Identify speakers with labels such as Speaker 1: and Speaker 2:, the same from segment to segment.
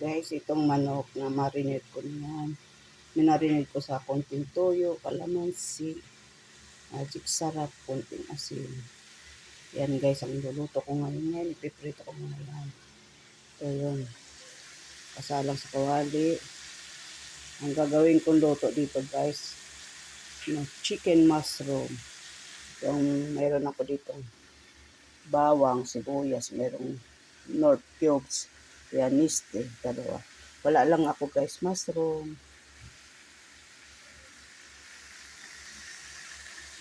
Speaker 1: Guys, itong manok na marinate ko niyan. Minarinate ko sa konting toyo, kalamansi, magic sarap, konting asin. Yan guys, ang luluto ko ngayon yan. Ipiprito ko muna yan. So yun. Kasalang sa kawali. Ang gagawin kong luto dito guys, chicken mushroom. Yung mayroon ako dito bawang, sibuyas, merong North cubes, pianiste, dalawa. Wala lang ako guys, mushroom.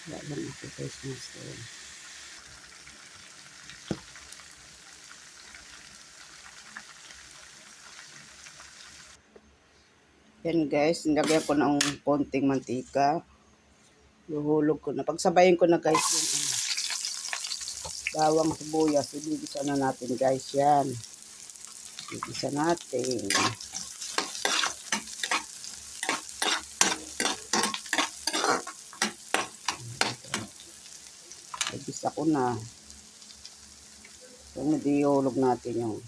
Speaker 1: Wala lang ako guys, mushroom. Yan guys, nilagyan ko ng konting mantika. Luhulog ko na. Pagsabayin ko na guys yung bawang, sibuyas. Ibigisa na natin guys yan. Ibigisa natin. Ibigisa ko na. So, nilihulog natin yung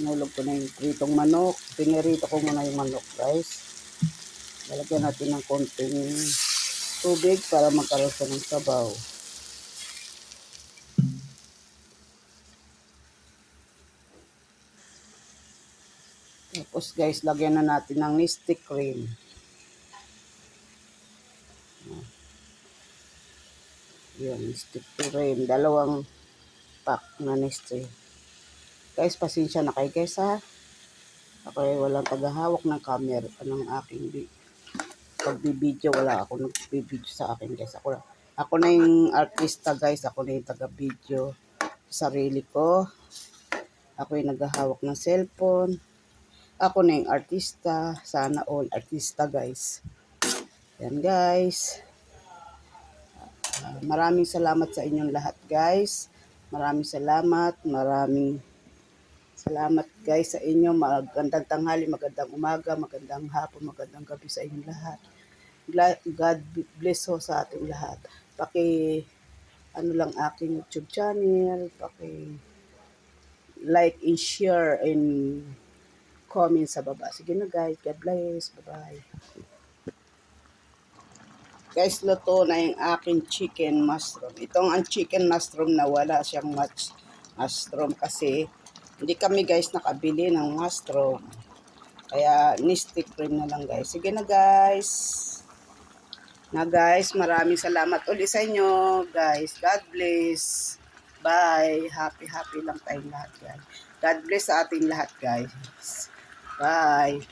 Speaker 1: nulog ko na yung pritong manok. Pinirito ko muna yung manok guys. Lalagyan natin ng konting tubig para magkaroon siya ng sabaw. Tapos guys, lagyan na natin ng Nestea cream. Yan, Nestea cream. Dalawang pack na Nestea. Guys, pasensya na kayo guys ha. Ako ay walang tagahawak ng camera ng aking pagbibideo. Wala ako nagbibideo sa akin guys. Ako na yung artista guys. Ako na yung taga-video sa sarili ko. Ako yung naghahawak ng cellphone. Ako na yung artista. Sana all artista guys. Yan guys. Maraming salamat sa inyong lahat guys. Maraming salamat. Maraming salamat guys sa inyo. Magandang tanghali, magandang umaga, magandang hapon, magandang gabi sa inyong lahat. God bless ho sa ating lahat. Ano lang aking YouTube channel, like and share and comment sa baba. Sige na guys, God bless. Bye-bye. Guys, luto na yung aking chicken mushroom. Itong ang chicken mushroom na wala siyang mushroom kasi hindi kami guys nakabili ng mushroom. Kaya Nestea cream na lang guys. Sige na guys. Maraming salamat ulit sa inyo guys. God bless. Bye. Happy lang tayong lahat guys. God bless sa ating lahat guys. Bye.